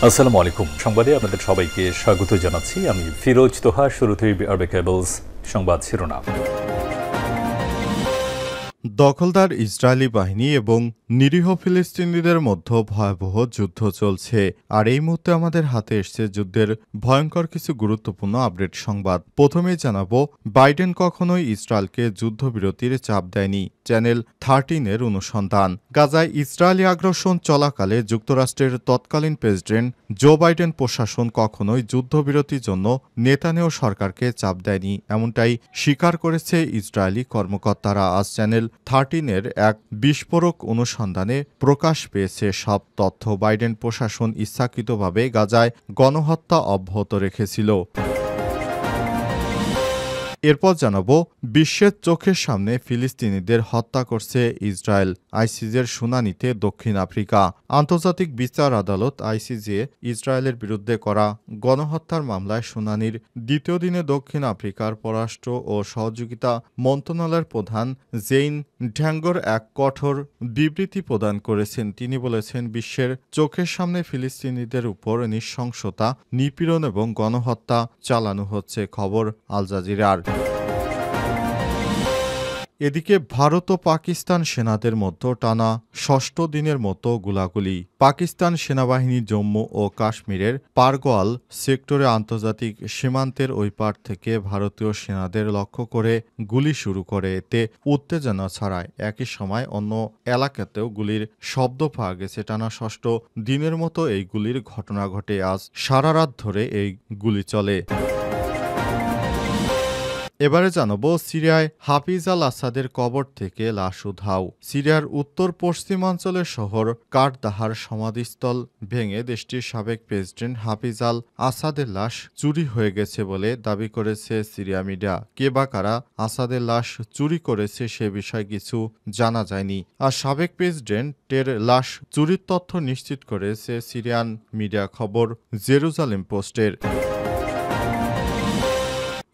আসসালামু আলাইকুম। সংবাদে আপনাদের সবাইকে স্বাগত জানাচ্ছি। আমি ফিরোজ তোহা। শুরুতেই আরবে কেবলস সংবাদ শিরোনাম। দখলদার ইসরায়েলি বাহিনী এবং নিরীহ ফিলিস্তিনিদের মধ্যে ভয়াবহ যুদ্ধ চলছে। আর এই মুহূর্তে আমাদের হাতে এসছে যুদ্ধের ভয়ঙ্কর কিছু গুরুত্বপূর্ণ আপডেট সংবাদ। প্রথমেই জানাবো, বাইডেন কখনোই ইসরায়েলকে যুদ্ধবিরতির চাপ দেয়নি। চ্যানেল 13-এর অনুসন্ধান। গাজায় ইসরায়েলি আগ্রাসন চলাকালে যুক্তরাষ্ট্রের তৎকালীন প্রেসিডেন্ট জো বাইডেন প্রশাসন কখনোই যুদ্ধবিরতির জন্য নেতানিয়াহু সরকারকে চাপ দেয়নি, এমনটাই স্বীকার করেছে ইসরায়েলি কর্মকর্তারা। আজ চ্যানেল 13-এর এক বিস্ফোরক অনুসন্ধানে প্রকাশ পেয়েছে সব তথ্য। বাইডেন প্রশাসন ইচ্ছাকৃতভাবে গাজায় গণহত্যা অব্যাহত রেখেছিল। এরপর জানাবো, বিশ্বের চোখের সামনে ফিলিস্তিনিদের হত্যা করছে ইসরায়েল। আইসিজের শুনানিতে দক্ষিণ আফ্রিকা। আন্তর্জাতিক বিচার আদালত আইসিজে ইসরায়েলের বিরুদ্ধে করা গণহত্যার মামলায় শুনানির দ্বিতীয় দিনে দক্ষিণ আফ্রিকার পররাষ্ট্র ও সহযোগিতা মন্ত্রণালয়ের প্রধান জেইন ঢ্যাঙ্গর এক কঠোর বিবৃতি প্রদান করেছেন। তিনি বলেছেন, বিশ্বের চোখের সামনে ফিলিস্তিনিদের উপর নৃশংসতা, নিপীড়ন এবং গণহত্যা চালানো হচ্ছে। খবর আল জাজিরার। এদিকে ভারত ও পাকিস্তান সেনাদের মধ্যে টানা ষষ্ঠ দিনের মতো গোলাগুলি। পাকিস্তান সেনাবাহিনী জম্মু ও কাশ্মীরের পারগোয়াল সেক্টরে আন্তর্জাতিক সীমান্তের ওই পার থেকে ভারতীয় সেনাদের লক্ষ্য করে গুলি শুরু করে। এতে উত্তেজনা ছড়ায়। একই সময় অন্য এলাকাতেও গুলির শব্দ পাওয়া গেছে। টানা ষষ্ঠ দিনের মতো এই গুলির ঘটনা ঘটে। আজ সারা রাত ধরে এই গুলি চলে। এবারে জানাবো, সিরিয়ায় হাফিজ আল আসাদের কবর থেকে লাশ উধাও। সিরিয়ার উত্তর পশ্চিমাঞ্চলের শহর কারদাহার সমাধিস্থল ভেঙে দেশটির সাবেক প্রেসিডেন্ট হাফিজ আল আসাদের লাশ চুরি হয়ে গেছে বলে দাবি করেছে সিরিয়া মিডিয়া। কে বা কারা আসাদের লাশ চুরি করেছে সে বিষয়ে কিছু জানা যায়নি। আর সাবেক প্রেসিডেন্টের লাশ চুরির তথ্য নিশ্চিত করেছে সিরিয়ান মিডিয়া। খবর জেরুজালেম পোস্টের।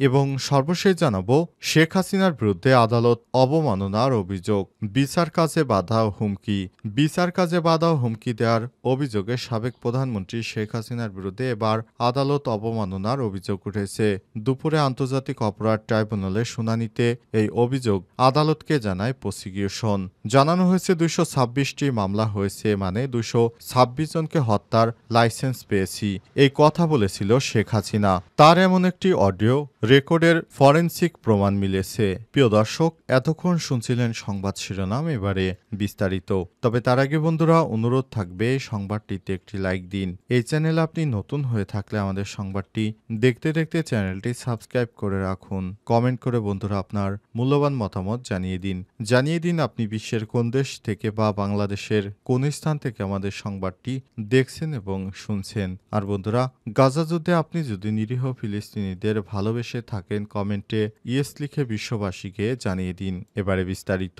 এবং সর্বশেষ জানাবো, শেখ হাসিনার বিরুদ্ধে আদালত অবমাননার অভিযোগ। বিচার কাজে বাধা ও হুমকি। বিচার কাজে বাধা ও হুমকি দেওয়ার অভিযোগে সাবেক প্রধানমন্ত্রী শেখ হাসিনার বিরুদ্ধে এবার আদালত অবমাননার অভিযোগ উঠেছে। দুপুরে আন্তর্জাতিক অপরাধ ট্রাইব্যুনালের শুনানিতে এই অভিযোগ আদালতকে জানায় প্রসিকিউশন। জানানো হয়েছে 226টি মামলা হয়েছে, মানে 226 জনকে হত্যার লাইসেন্স পেয়েছি, এই কথা বলেছিল শেখ হাসিনা। তার এমন একটি অডিও রেকর্ডের ফরেনসিক প্রমাণ মিলেছে। প্রিয় দর্শক, এতক্ষণ শুনছিলেন সংবাদ শিরোনাম, এবারে বিস্তারিত। তবে তার আগে বন্ধুরা, অনুরোধ থাকবে সংবাদটিতে একটি লাইক দিন। এই চ্যানেলে আপনি নতুন হয়ে থাকলে আমাদের সংবাদটি দেখতে দেখতে চ্যানেলটি সাবস্ক্রাইব করে রাখুন। কমেন্ট করে বন্ধুরা আপনার মূল্যবান মতামত জানিয়ে দিন আপনি বিশ্বের কোন দেশ থেকে বা বাংলাদেশের কোন স্থান থেকে আমাদের সংবাদটি দেখছেন এবং শুনছেন। আর বন্ধুরা, গাজা যুদ্ধে আপনি যদি নিরীহ ফিলিস্তিনিদের ভালোবেসে থাকেন, কমেন্টে ইয়েস লিখে বিশ্ববাসীকে জানিয়ে দিন। এবারে বিস্তারিত।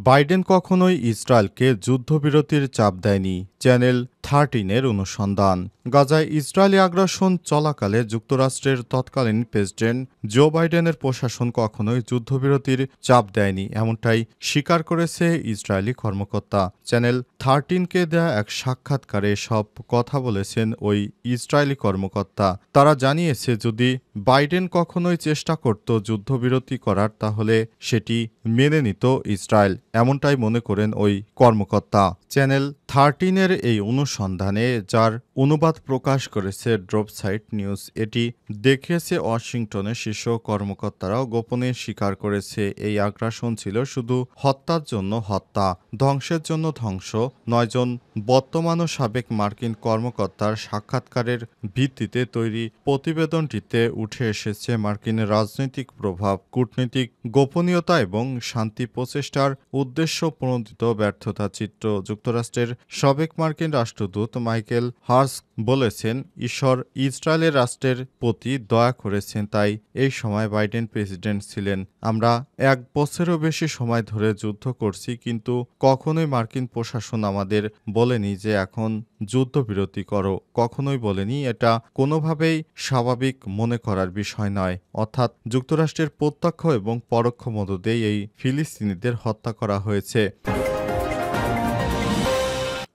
বাইডেন কখনোই ইসরায়েলকে যুদ্ধবিরতির চাপ দেয়নি। চ্যানেল 13-এর অনুসন্ধান। গাজায় ইসরায়েলি আগ্রাসন চলাকালে যুক্তরাষ্ট্রের তৎকালীন প্রেসিডেন্ট জো বাইডেনের প্রশাসন কখনোই যুদ্ধবিরতির চাপ দেয়নি, এমনটাই স্বীকার করেছে ইসরায়েলি কর্মকর্তা। চ্যানেল 13-কে দেয়া এক সাক্ষাৎকারে সব কথা বলেছেন ওই ইসরায়েলি কর্মকর্তা। তারা জানিয়েছে, যদি বাইডেন কখনোই চেষ্টা করত যুদ্ধবিরতি করার, তাহলে সেটি মেনে নিত ইসরায়েল, এমনটাই মনে করেন ওই কর্মকর্তা। চ্যানেল 13-এর এই অনুসন্ধানে, যার অনুবাদ প্রকাশ করেছে ড্রপ সাইট নিউজ, এটি দেখিয়েছে ওয়াশিংটনের শীর্ষ কর্মকর্তারাও গোপনে স্বীকার করেছে এই আগ্রাসন ছিল শুধু হত্যার জন্য হত্যা, ধ্বংসের জন্য ধ্বংস। 9 জন বর্তমান ও সাবেক মার্কিন কর্মকর্তার সাক্ষাৎকারের ভিত্তিতে তৈরি প্রতিবেদনটিতে উঠে এসেছে মার্কিন রাজনৈতিক প্রভাব, কূটনৈতিক গোপনীয়তা এবং শান্তি প্রচেষ্টার উদ্দেশ্য প্রণোদিত ব্যর্থতা চিত্র। যুক্তরাষ্ট্রের সাবেক মার্কিন রাষ্ট্রদূত মাইকেল হার্স বলেছেন, ঈশ্বর ইসরায়েলের রাষ্ট্রের প্রতি দয়া করেছেন, তাই এই সময় বাইডেন প্রেসিডেন্ট ছিলেন। আমরা 1 বছরেরও বেশি সময় ধরে যুদ্ধ করছি, কিন্তু কখনোই মার্কিন প্রশাসন আমাদের বলেনি যে এখন যুদ্ধবিরতি করো, কখনোই বলেনি। এটা কোনোভাবেই স্বাভাবিক মনে করার বিষয় নয়। অর্থাৎ যুক্তরাষ্ট্রের প্রত্যক্ষ এবং পরোক্ষ মদদেই এই ফিলিস্তিনিদের হত্যা করা হয়েছে।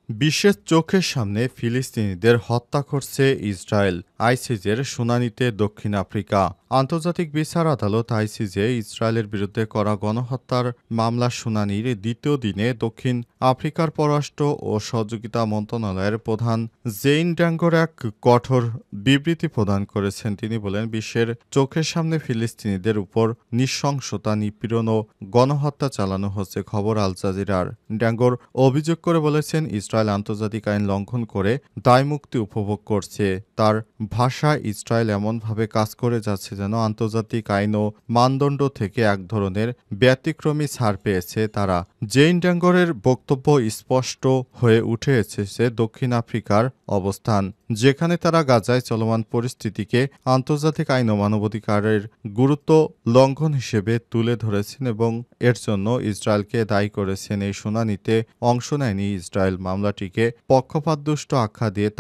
বিশ্বের চোখের সামনে ফিলিস্তিনিদের হত্যা করছে ইসরায়েল। আইসিজের শুনানিতে দক্ষিণ আফ্রিকা। আন্তর্জাতিক বিচার আদালত আইসিজে ইসরায়েলের বিরুদ্ধে করা গণহত্যার মামলার শুনানির দ্বিতীয় দিনে দক্ষিণ আফ্রিকার পররাষ্ট্র ও সহযোগিতা মন্ত্রণালয়ের প্রধান জেইন ড্যাঙ্গর এক কঠোর বিবৃতি প্রদান করেছেন। তিনি বলেন, বিশ্বের চোখের সামনে ফিলিস্তিনিদের উপর নৃশংসতা, নিপীড়ন ও গণহত্যা চালানো হচ্ছে। খবর আল জাজিরার। ড্যাঙ্গর অভিযোগ করে বলেছেন, ইসরায়েল আন্তর্জাতিক আইন লঙ্ঘন করে দায়মুক্তি উপভোগ করছে। তার ভাষায়, ইসরায়েল এমনভাবে কাজ করে যাচ্ছে যেন আন্তর্জাতিক আইন ও মানদণ্ড থেকে এক ধরনের ব্যতিক্রমী ছাড় পেয়েছে তারা। জেইন ড্যাঙ্গরের বক্তব্য স্পষ্ট হয়ে উঠে এসেছে দক্ষিণ আফ্রিকার অবস্থান, যেখানে তারা গাজায় চলমান পরিস্থিতিকে আন্তর্জাতিক আইন ও মানবাধিকারের গুরুত্ব লঙ্ঘন হিসেবে তুলে ধরেছেন এবং এর জন্য ইসরায়েলকে দায়ী করেছেন। এই শুনানিতে অংশ নেয়নি ইসরায়েল। মামলাটিকে পক্ষপাতদুষ্ট আখ্যা দিয়ে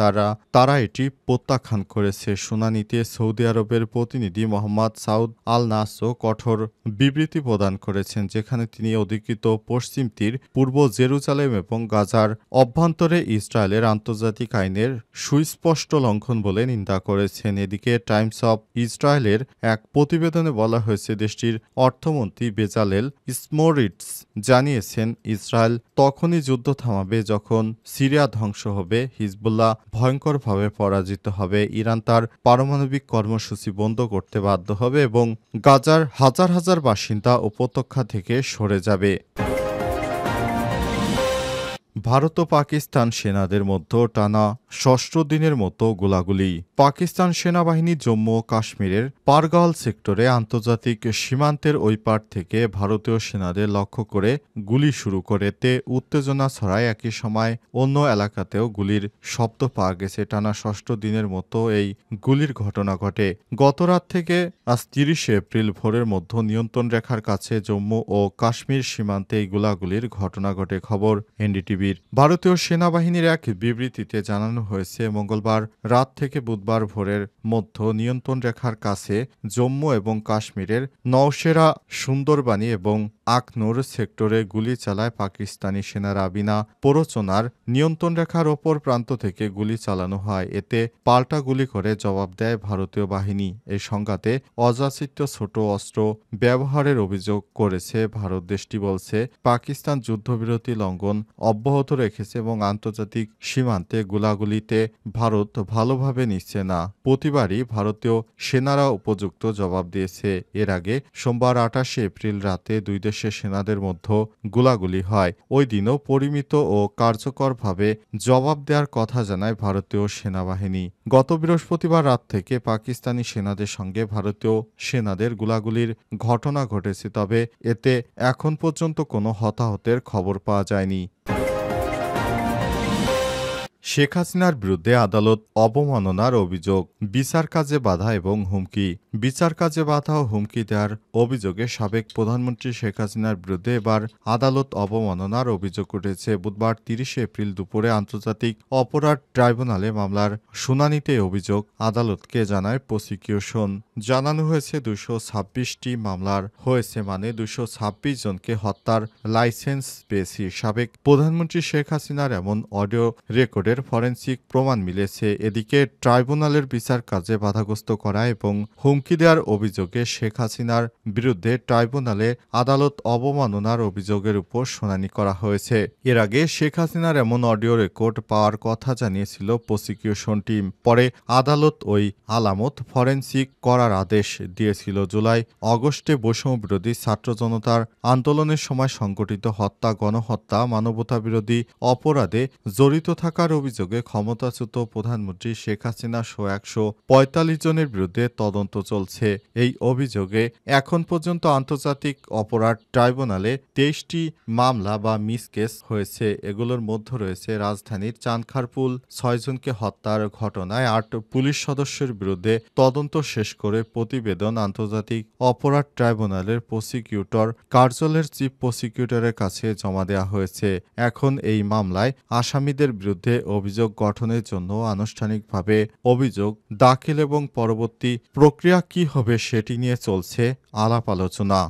তারা এটি প্রত্যাখ্যান করেছে। শুনানিতে সৌদি আরবের প্রতিনিধি মোহাম্মদ সাউদ আল নাসও কঠোর বিবৃতি প্রদান করেছেন, যেখানে তিনি অধিকৃত পশ্চিম তীর, পূর্ব জেরুজালেম এবং গাজার অভ্যন্তরে ইসরায়েলের আন্তর্জাতিক আইনের সুস্পষ্ট লঙ্ঘন বলে নিন্দা করেছেন। এদিকে টাইমস অব ইসরায়েলের এক প্রতিবেদনে বলা হয়েছে, দেশটির অর্থমন্ত্রী বেজালেল স্মোট্রিচ জানিয়েছেন, ইসরায়েল তখনই যুদ্ধ থামাবে যখন সিরিয়া ধ্বংস হবে, হিজবুল্লাহ ভয়ঙ্করভাবে পরাজিত হবে, ইরান তার পারমাণবিক কর্মসূচি বন্ধ করতে বাধ্য হবে এবং গাজার হাজার হাজার বাসিন্দা উপত্যকা থেকে সরে যাবে। ভারত ও পাকিস্তান সেনাদের মধ্যে টানা ষষ্ঠ দিনের মতো গোলাগুলি। পাকিস্তান সেনাবাহিনী জম্মু ও কাশ্মীরের পারগাল সেক্টরে আন্তর্জাতিক সীমান্তের ওই পার থেকে ভারতীয় সেনাদের লক্ষ্য করে গুলি শুরু করে। এতে উত্তেজনা ছড়ায়। একই সময় অন্য এলাকাতেও গুলির শব্দ পাওয়া গেছে। টানা ষষ্ঠ দিনের মতো এই গুলির ঘটনা ঘটে। গতরাত থেকে আজ 30 এপ্রিল ভোরের মধ্যে নিয়ন্ত্রণ রেখার কাছে জম্মু ও কাশ্মীর সীমান্তে এই গোলাগুলির ঘটনা ঘটে। খবর এনডিটিভি। ভারতীয় সেনাবাহিনীর এক বিবৃতিতে জানানো হয়েছে, মঙ্গলবার রাত থেকে বুধবার ভোরের মধ্যে নিয়ন্ত্রণ রেখার কাছে জম্মু এবং কাশ্মীরের নওশেরা, সুন্দরবানি এবং আখনুর সেক্টরে গুলি চালায় পাকিস্তানি সেনারা। বিনা প্ররোচনার নিয়ন্ত্রণ রেখার ওপর প্রান্ত থেকে গুলি চালানো হয়। এতে পাল্টা গুলি করে জবাব দেয় ভারতীয় বাহিনী। এই সংঘাতে অযাচিত ছোট অস্ত্র ব্যবহারের অভিযোগ করেছে ভারত। দেশটি বলছে, পাকিস্তান যুদ্ধবিরতি লঙ্ঘন অব্যাহত রেখেছে এবং আন্তর্জাতিক সীমান্তে গোলাগুলিতে ভারত ভালোভাবে নিচ্ছে না। প্রতিবারই ভারতীয় সেনারা উপযুক্ত জবাব দিয়েছে। এর আগে সোমবার 28 এপ্রিল রাতে দুই দেশের সেনাদের মধ্যে গোলাগুলি হয়। ওই দিনও পরিমিত ও কার্যকরভাবে জবাব দেওয়ার কথা জানায় ভারতীয় সেনাবাহিনী। গত বৃহস্পতিবার রাত থেকে পাকিস্তানি সেনাদের সঙ্গে ভারতীয় সেনাদের গোলাগুলির ঘটনা ঘটেছে, তবে এতে এখন পর্যন্ত কোনো হতাহতের খবর পাওয়া যায়নি। শেখ হাসিনার বিরুদ্ধে আদালত অবমাননার অভিযোগ, বিচার কাজে বাধা এবং হুমকি। বিচার কাজে বাধা ও হুমকি দেওয়ার অভিযোগে সাবেক প্রধানমন্ত্রী শেখ হাসিনার বিরুদ্ধে এবার আদালত অবমাননার অভিযোগ উঠেছে। বুধবার 30 এপ্রিল দুপুরে আন্তর্জাতিক অপরাধ ট্রাইব্যুনালে মামলার শুনানিতে অভিযোগ আদালতকে জানায় প্রসিকিউশন। জানানো হয়েছে, 226টি মামলার হয়েছে, মানে 226 জনকে হত্যার লাইসেন্স পেয়েছি। সাবেক প্রধানমন্ত্রী শেখ হাসিনার এমন অডিও রেকর্ডের ফরেনসিক প্রমাণ মিলেছে। এদিকে ট্রাইব্যুনালের বিচার কাজে বাধাগ্রস্ত করা এবং হুমকি দেওয়ার অভিযোগে শেখ হাসিনার বিরুদ্ধে ট্রাইব্যুনালে আদালত অবমাননার অভিযোগের উপর শুনানি করা হয়েছে। এর আগে শেখ হাসিনার এমন অডিও রেকর্ড পাওয়ার কথা জানিয়েছিল প্রসিকিউশন টিম। পরে আদালত ওই আলামত ফরেনসিক করার আদেশ দিয়েছিল। জুলাই আগস্টে বৈষম্য বিরোধী ছাত্র জনতার আন্দোলনের সময় সংগঠিত হত্যা, গণহত্যা, মানবতাবিরোধী অপরাধে জড়িত থাকার অভিযোগে ক্ষমতাচ্যুত প্রধানমন্ত্রী শেখ হাসিনা সহ 145 জনের বিরুদ্ধে তদন্ত চলছে। এই অভিযোগে এখন পর্যন্ত আন্তর্জাতিক অপরাধ ট্রাইব্যুনালে 23টি মামলা বা মিসকেস হয়েছে। এগুলোর মধ্যে রয়েছে রাজধানীর চানখারপুল 6 জনকে হত্যার ঘটনায় 8 পুলিশ সদস্যের বিরুদ্ধে তদন্ত শেষ করে প্রতিবেদন আন্তর্জাতিক অপরাধ ট্রাইব্যুনালের প্রসিকিউটর কার্যালয়ের চিফ প্রসিকিউটরের কাছে জমা দেওয়া হয়েছে। এখন এই মামলায় আসামিদের বিরুদ্ধে অভিযোগ গঠনের জন্য আনুষ্ঠানিকভাবে অভিযোগ দাখিল এবং পরবর্তী প্রক্রিয়া কী হবে সেটি নিয়ে চলছে আলাপ আলোচনা।